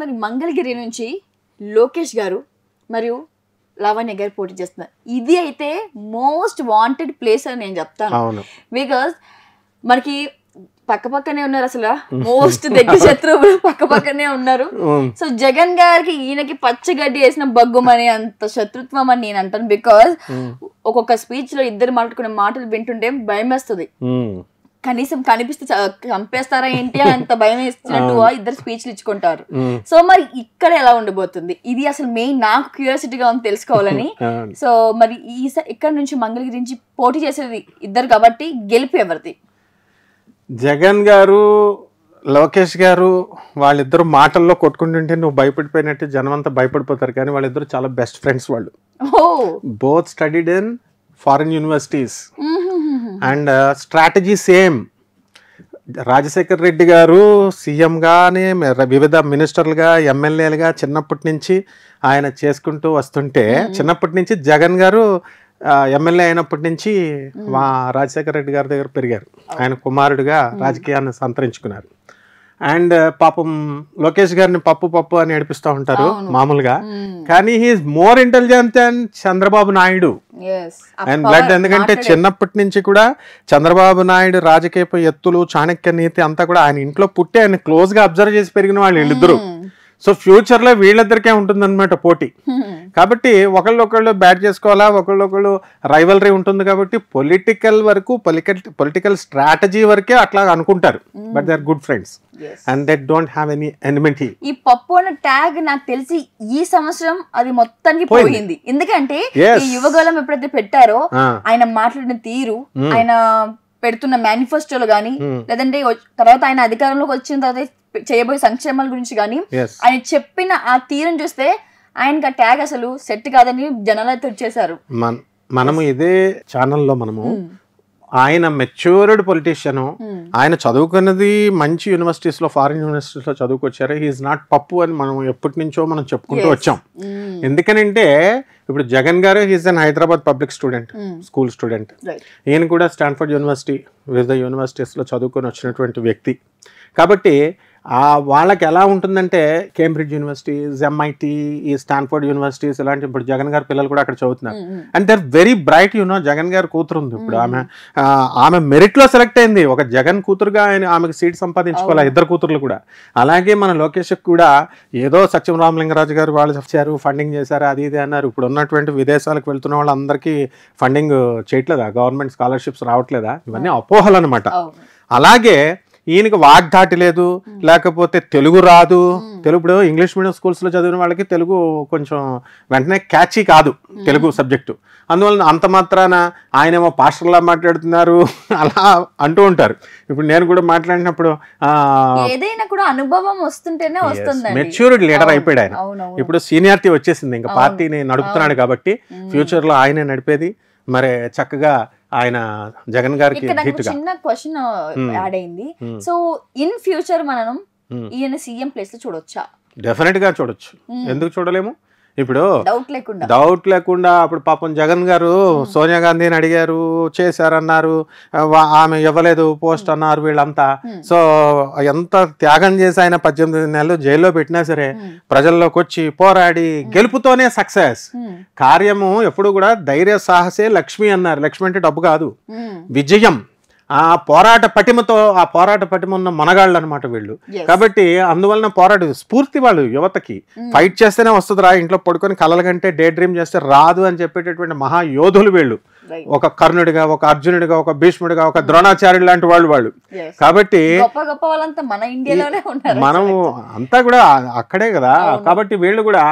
మరి మంగళగిరి నుంచి లోకేష్ గారు మరియు లావణ్య గారు పోటీ చేస్తున్నారు. ఇది అయితే మోస్ట్ వాంటెడ్ ప్లేస్ అని నేను చెప్తాను. బికాస్ మనకి పక్కనే ఉన్నారు, అసలు మోస్ట్ దగ్గర శత్రువులు పక్కనే ఉన్నారు. సో జగన్ గారికి ఈయనకి పచ్చగడ్డి వేసిన బగ్గుమని అంత శత్రుత్వం అని నేను అంటాను. బికాస్ ఒక్కొక్క స్పీచ్ లో ఇద్దరు మాట్లాడుకునే మాటలు వింటుంటే భయం వేస్తుంది. కనీసం కనిపిస్తే చంపేస్తారా ఏంటి అంత భయం వేస్తున్నట్టు ఇద్దరు స్పీచ్లు ఇచ్చుకుంటారు. సో మరి ఇక్కడ ఎలా ఉండబోతుంది, ఇది అసలు మెయిన్ నాకు క్యూరియాసిటీగా ఉంది తెలుసుకోవాలని. సో మరి ఇక్కడ నుంచి మంగళగిరి నుంచి పోటీ చేసేది ఇద్దరు కాబట్టి గెలుపు ఎవరిది? జగన్ గారు లోకేష్ గారు వాళ్ళిద్దరు మాటల్లో కొట్టుకుంటుంటే నువ్వు భయపడిపోయినట్టు జనం అంతా భయపడిపోతారు, కానీ వాళ్ళిద్దరు చాలా బెస్ట్ ఫ్రెండ్స్. వాళ్ళు both studied in foreign universities and strategy same. Rajasekhar Reddy గారు సీఎంగానే వివిధ మినిస్టర్లుగా ఎమ్మెల్యేలుగా చిన్నప్పటి నుంచి ఆయన చేసుకుంటూ వస్తుంటే, చిన్నప్పటి నుంచి జగన్ గారు ఎమ్మెల్యే అయినప్పటి నుంచి మా రాజశేఖర రెడ్డి గారి దగ్గర పెరిగారు. ఆయన కుమారుడిగా రాజకీయాన్ని సంతరించుకున్నారు. అండ్ పాపం లోకేష్ గారిని పప్పు అని ఏడిపిస్తూ ఉంటారు మామూలుగా, కానీ he's more intelligent than Chandrababu Naidu and blood. ఎందుకంటే చిన్నప్పటి నుంచి కూడా చంద్రబాబు నాయుడు రాజకీయ ఎత్తులు, చాణక్య నీతి అంతా కూడా ఆయన ఇంట్లో పుట్టి ఆయన క్లోజ్ గా అబ్జర్వ్ చేసి పెరిగిన వాళ్ళు వీళ్ళిద్దరు. సో ఫ్యూచర్ లో వీళ్ళిద్దరికే ఉంటుందన్నమాట పోటీ. కాబట్టి ఒకళ్ళొకళ్ళు బ్యాట్ చేసుకోవాలా, ఒకళ్ళొకళ్ళు రైవలరీ ఉంటుంది. కాబట్టి పొలిటికల్ వరకు పొలిటికల్ స్ట్రాటజీ వరకే అట్లా అనుకుంటారు, but they are good friends and they don't have any enmity. ఈ పప్పు అనే ట్యాగ్ నాకు తెలిసి ఈ సంవత్సరం అది మొత్తానికి పోయింది. ఎందుకంటే ఈ యువగలం ఎప్పుడైతే పెట్టారో ఆయన మాట్లాడిన తీరు, ఆయన పెడుతున్న మేనిఫెస్టోలు గానీ, లేదంటే తర్వాత ఆయన అధికారంలోకి వచ్చిన తర్వాత చేయబోయే సంక్షేమాల గురించి కానీ ఆయన చెప్పిన ఆ తీరుని చూస్తే ఆయనకి ఆ ట్యాగ్ అసలు సెట్ కాదని జనాలు అయితే వచ్చేసారు. మనము ఇదే ఛానల్లో మనము ఆయన మెచ్యూర్డ్ పొలిటీషియన్, ఆయన చదువుకున్నది మంచి యూనివర్సిటీస్ లో, ఫారిన్ యూనివర్సిటీస్ లో చదువుకొచ్చారు. హీఈస్ నాట్ పప్పు అని మనం ఎప్పటి నుంచో మనం చెప్పుకుంటూ వచ్చాం. ఎందుకనంటే ఇప్పుడు జగన్ గారు he is an Hyderabad public student, school student. ఈయన కూడా స్టాన్ఫర్డ్ యూనివర్సిటీ, వివిధ యూనివర్సిటీస్ లో చదువుకొని వచ్చినటువంటి వ్యక్తి. కాబట్టి వాళ్ళకి ఎలా ఉంటుందంటే కేంబ్రిడ్జ్ యూనివర్సిటీస్, ఎంఐటి, ఈ స్టాన్ఫర్డ్ యూనివర్సిటీస్ ఇలాంటి, ఇప్పుడు జగన్ గారి పిల్లలు కూడా అక్కడ చదువుతున్నారు. And they are very bright. Jagan గారి కూతురు ఉంది ఇప్పుడు, ఆమె మెరిట్ లో సెలెక్ట్ అయింది. ఒక జగన్ కూతురుగా ఆమెకు సీట్ సంపాదించుకోవాలి, ఇద్దరు కూతుర్లు కూడా. అలాగే మన లోకేష్ కూడా ఏదో సత్యం రామలింగరాజు గారు వాళ్ళు వచ్చారు, ఫండింగ్ చేశారు, అది ఇది అన్నారు. ఇప్పుడు ఉన్నటువంటి విదేశాలకు వెళ్తున్న వాళ్ళందరికీ ఫండింగ్ చేయట్లేదా, గవర్నమెంట్ స్కాలర్షిప్స్ రావట్లేదా? ఇవన్నీ అపోహలు అనమాట. అలాగే ఈయనకి వాగ్దాటి లేదు, లేకపోతే తెలుగు రాదు. తెలుగు ఇంగ్లీష్ మీడియం స్కూల్స్ లో చదివిన వాళ్ళకి తెలుగు కొంచెం వెంటనే క్యాచీ కాదు తెలుగు సబ్జెక్టు. అందువల్ల అంత మాత్రాన ఆయనేమో పాస్టర్లా మాట్లాడుతున్నారు అలా అంటూ ఉంటారు. ఇప్పుడు నేను కూడా మాట్లాడినప్పుడు ఏదైనా కూడా అనుభవం వస్తుంటేనే వస్తుంది. మెచ్యూర్డ్ లీడర్ అయిపోయాడు ఆయన. ఇప్పుడు సీనియారిటీ వచ్చేసింది, ఇంకా పార్టీని నడుపుతున్నాడు కాబట్టి ఫ్యూచర్ లో ఆయనే నడిపేది. మరి చక్కగా ఆయన జగన్ గారికి చిన్న క్వశ్చన్ యాడ్ అయింది. సో ఇన్ ఫ్యూచర్ మనం ఈయన సీఎం ప్లేస్ లో చూడొచ్చా? డెఫినెట్ గా చూడొచ్చు, ఎందుకు చూడలేము? ఇప్పుడు డౌట్ లేకుండా అప్పుడు పాపం జగన్ గారు సోనియా గాంధీని అడిగారు, చేశారన్నారు, ఆమె ఇవ్వలేదు పోస్ట్ అన్నారు వీళ్ళంతా. సో ఎంత త్యాగం చేసి ఆయన 18 నెలలు జైల్లో పెట్టినా సరే ప్రజల్లోకి వచ్చి పోరాడి గెలుపుతోనే సక్సెస్. కార్యము ఎప్పుడు కూడా ధైర్య సాహసే లక్ష్మి అన్నారు. లక్ష్మి అంటే డబ్బు కాదు, విజయం. ఆ పోరాట పటిమ ఉన్న మనగాళ్ళు అనమాట వీళ్ళు. కాబట్టి అందువలన పోరాట స్ఫూర్తి వాళ్ళు యువతకి. ఫైట్ చేస్తేనే వస్తుందిరా, ఇంట్లో పడుకొని కలల కంటే డే డ్రీమ్ చేస్తే రాదు అని చెప్పేటటువంటి మహాయోధులు వీళ్ళు. ఒక కర్ణుడిగా, ఒక అర్జునుడిగా, ఒక భీష్ముడిగా, ఒక ద్రోణాచార్యుడు లాంటి వాళ్ళు. కాబట్టి మనం అంతా కూడా అక్కడే కదా. కాబట్టి వీళ్ళు కూడా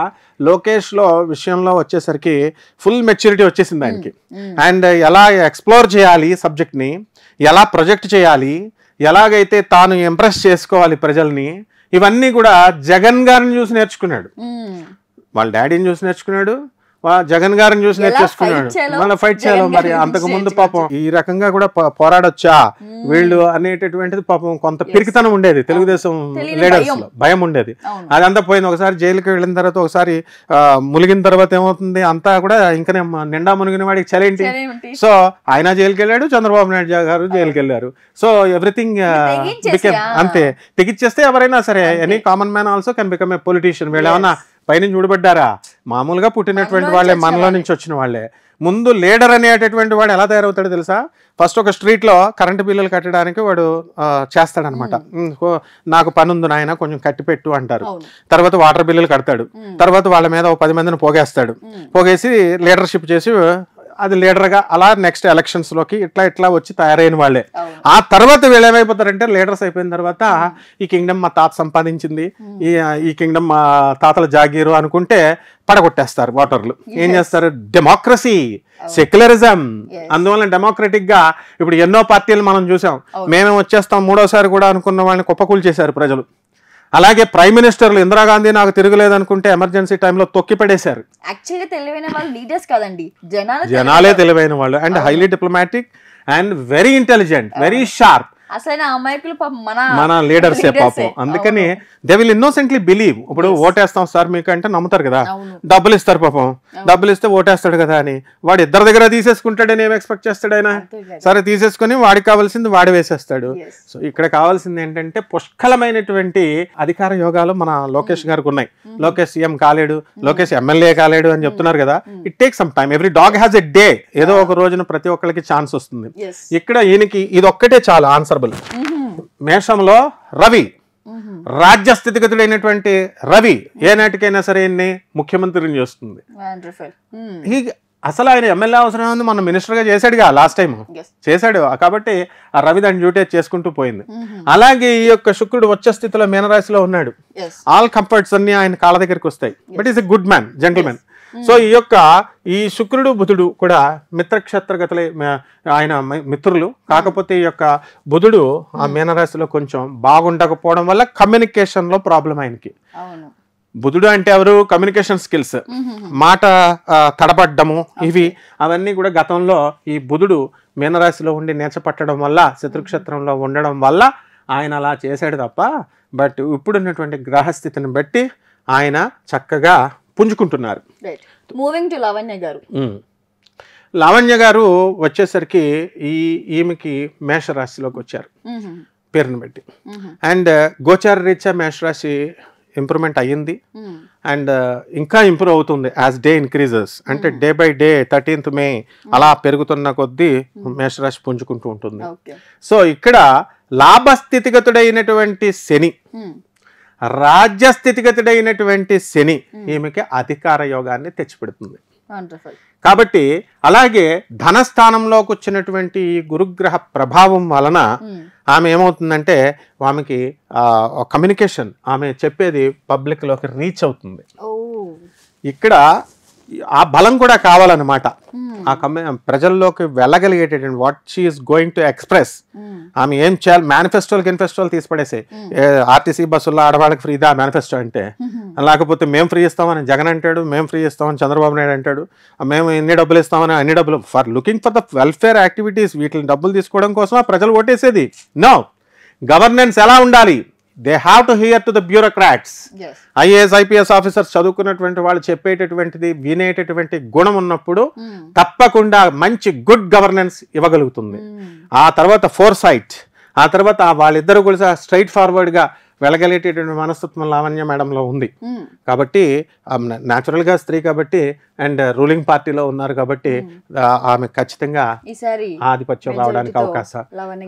లోకేష్ లో విషయంలో వచ్చేసరికి ఫుల్ మెచ్యూరిటీ వచ్చేసింది ఆయనకి. అండ్ ఎలా ఎక్స్ప్లోర్ చేయాలి సబ్జెక్ట్ ని, ఎలా ప్రొజెక్ట్ చేయాలి, ఎలాగైతే తాను ఇంప్రెస్ చేసుకోవాలి ప్రజల్ని, ఇవన్నీ కూడా జగన్ గారిని చూసి నేర్చుకున్నాడు. వాళ్ళ డాడీని చూసి నేర్చుకున్నాడు, జగన్ గారిని చూసి నేర్చేసుకున్నాడు, మళ్ళీ ఫైట్ చేయాలి. మరి అంతకు ముందు పాపం ఈ రకంగా కూడా పోరాడొచ్చా వీళ్ళు అనేటటువంటిది పాపం కొంత పిరికితనం ఉండేది తెలుగుదేశం లీడర్స్ లో, భయం ఉండేది. అదంతా పోయింది. ఒకసారి జైలుకి వెళ్ళిన తర్వాత, ఒకసారి మునిగిన తర్వాత ఏమవుతుంది, అంతా కూడా ఇంకా నిండా మునిగిన వాడికి చలేంటి. సో ఆయన జైలుకి వెళ్ళాడు, చంద్రబాబు నాయుడు గారు జైలుకి వెళ్ళారు. సో ఎవ్రీథింగ్ బికెమ్ అంతే. తెగిచ్చేస్తే ఎవరైనా సరే, any common man also can become a politician. వీళ్ళు ఏమన్నా పైన చూడబడ్డారా? మామూలుగా పుట్టినటువంటి వాళ్ళే, మనలో నుంచి వచ్చిన వాళ్ళే. ముందు లీడర్ అనేటటువంటి వాడు ఎలా తయారవుతాడో తెలుసా? ఫస్ట్ ఒక స్ట్రీట్ లో కరెంటు బిల్లులు కట్టడానికి వాడు చేస్తాడనమాట. నాకు పని ఉంది నాయన కొంచెం కట్టి పెట్టు అంటారు. తర్వాత వాటర్ బిల్లులు కడతాడు. తర్వాత వాళ్ళ మీద 10 మందిని పోగేస్తాడు. పోగేసి లీడర్షిప్ చేసి అది లీడర్గా అలా నెక్స్ట్ ఎలక్షన్స్ లోకి ఇట్లా వచ్చి తయారైన వాళ్ళే. ఆ తర్వాత వీళ్ళు ఏమైపోతారంటే, లీడర్స్ అయిపోయిన తర్వాత ఈ కింగ్డమ్ మా తాత సంపాదించింది, ఈ కింగ్డమ్ మా తాతల జాగీరు అనుకుంటే పడగొట్టేస్తారు ఓటర్లు. ఏం చేస్తారు? Democracy, secularism. అందువల్ల డెమోక్రటిక్ గా ఇప్పుడు ఎన్నో పార్టీలు మనం చూసాం. మేమే వచ్చేస్తాం మూడోసారి కూడా అనుకున్న వాళ్ళని కుప్పకూలు చేశారు ప్రజలు. అలాగే ప్రైమ్ మినిస్టర్లు ఇందిరాగాంధీ నాకు తిరగలేదు అనుకుంటే ఎమర్జెన్సీ టైంలో తొక్కి పడేశారు. యాక్చువల్లీ తెలివైన వాళ్ళు లీడర్స్ కాదండి, జనాలే తెలివైన వాళ్ళు. And highly diplomatic and very intelligent, very sharp. అసలు అమాయకులు మన లీడర్సే పాపం. అందుకని దే విల్ ఇన్నోసెంట్లీ బిలీవ్. ఇప్పుడు ఓటేస్తాం సార్ మీకు అంటే నమ్ముతారు కదా, డబ్బులు ఇస్తారు పాపం. డబ్బులు ఇస్తే ఓటేస్తాడు కదా అని వాడు ఇద్దరి దగ్గర తీసేసుకుంటాడని ఏం ఎక్స్పెక్ట్ చేస్తాడు ఆయన? సరే తీసేసుకుని వాడికి కావాల్సింది వాడు వేసేస్తాడు. సో ఇక్కడ కావాల్సింది ఏంటంటే పుష్కలమైనటువంటి అధికార యోగాలు మన లోకేష్ గారికి ఉన్నాయి. లోకేష్ సీఎం కాలేడు, లోకేష్ ఎమ్మెల్యే కాలేడు అని చెప్తున్నారు కదా. It take some time. Every dog has a day. ఏదో ఒక రోజున ప్రతి ఒక్కరికి ఛాన్స్ వస్తుంది. ఇక్కడ ఈయనకి ఇది ఒక్కటే చాలు ఆన్సరబుల్. మేషంలో రవి, రాజ్య స్థితిగతుడైనటువంటి రవి ఏ నాటికైనా సరే ముఖ్యమంత్రిని చేస్తుంది. అసలు ఆయన ఎమ్మెల్యే అవసరం ఉంది, మన మినిస్టర్ గా చేశాడుగా లాస్ట్ టైం చేశాడు. కాబట్టి ఆ రవి దాని డ్యూటీ చేసుకుంటూ పోయింది. అలాగే ఈ యొక్క శుక్రుడు వచ్చే స్థితిలో మీనరాశిలో ఉన్నాడు. ఆల్ కంఫర్ట్స్ అన్ని ఆయన కాళ్ళ దగ్గరికి వస్తాయి. But is a good man, gentlemen. So ఈ శుక్రుడు బుధుడు కూడా మిత్రక్షేత్రగతులే, ఆయన మిత్రులు. కాకపోతే ఈ యొక్క బుధుడు ఆ మీనరాశిలో కొంచెం బాగుండకపోవడం వల్ల కమ్యూనికేషన్ లో ప్రాబ్లం ఆయనకి. బుధుడు అంటే ఎవరు? కమ్యూనికేషన్ స్కిల్స్, మాట తడబడ్డము, ఇవి అవన్నీ కూడా గతంలో ఈ బుధుడు మీనరాశిలో ఉండి నేర్చపట్టడం వల్ల, శత్రుక్షేత్రంలో ఉండడం వల్ల ఆయన అలా చేశాడు తప్ప, బట్ ఇప్పుడున్నటువంటి గ్రహస్థితిని బట్టి ఆయన చక్కగా పుంజుకుంటున్నారు. మూవింగ్ టు లావణ్య గారు. లావణ్య గారు వచ్చేసరికి ఈమెకి మేషరాశిలోకి వచ్చారు పేరుని బట్టి. అండ్ గోచార రీత్యా మేషరాశి ఇంప్రూవ్మెంట్ అయ్యింది. అండ్ ఇంకా ఇంప్రూవ్ అవుతుంది యాజ్ డే ఇంక్రీజెస్. అంటే day by day 13th May అలా పెరుగుతున్న కొద్దీ మేషరాశి పుంజుకుంటూ ఉంటుంది. సో ఇక్కడ లాభస్థితిగతుడైనటువంటి శని, రాజ్యస్థితిగతుడైనటువంటి శని ఈమెకి అధికార యోగాన్ని తెచ్చిపెడుతుంది. కాబట్టి అలాగే ధనస్థానంలోకి వచ్చినటువంటి గురుగ్రహ ప్రభావం వలన ఆమె ఏమవుతుందంటే ఆమెకి కమ్యూనికేషన్, ఆమె చెప్పేది పబ్లిక్ లోకి రీచ్ అవుతుంది. ఇక్కడ ఆ బలం కూడా కావాలన్నమాట. ఆ ప్రజల్లోకి వెళ్ళగలిగేటటువంటి what she is going to express. ఆమె ఏం చేయాలి? మేనిఫెస్టోలు తీసి పడేసే. ఆర్టీసీ బస్సుల్లో ఆడవాళ్ళకి ఫ్రీదా మేనిఫెస్టో అంటే? లేకపోతే మేము ఫ్రీ ఇస్తామని జగన్ అంటాడు, మేము ఫ్రీ ఇస్తామని చంద్రబాబు నాయుడు అంటాడు, మేము ఎన్ని డబ్బులు ఇస్తామని అన్ని డబ్బులు. For looking for the welfare activities, వీటిని డబ్బులు తీసుకోవడం కోసం ఆ ప్రజలు ఓటేసేది. నో, గవర్నెన్స్ ఎలా ఉండాలి? They have to hear to the bureaucrats. IAS IPS officers చదువుకున్నటువంటి వాళ్ళు చెప్పేటటువంటిది వినేటటువంటి గుణం ఉన్నప్పుడు తప్పకుండా మంచి గుడ్ గవర్నెన్స్ ఇవ్వగలుగుతుంది. ఆ తర్వాత ఫోర్సైట్, ఆ తర్వాత వాళ్ళిద్దరు కూడా స్ట్రైట్ ఫార్వర్డ్ గా వెళ్ళగలిగేటటువంటి మనస్తత్వం లావణ్య మేడంలో ఉంది. కాబట్టి న్యాచురల్ గా స్త్రీ కాబట్టి అండ్ రూలింగ్ పార్టీలో ఉన్నారు కాబట్టి ఆమె ఖచ్చితంగా ఆధిపత్యం రావడానికి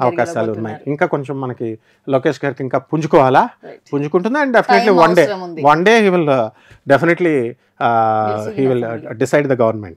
అవకాశాలు ఉన్నాయి. ఇంకా కొంచెం మనకి లోకేష్ గారికి ఇంకా పుంజుకుంటుంది. And definitely one day he will definitely he will decide the government.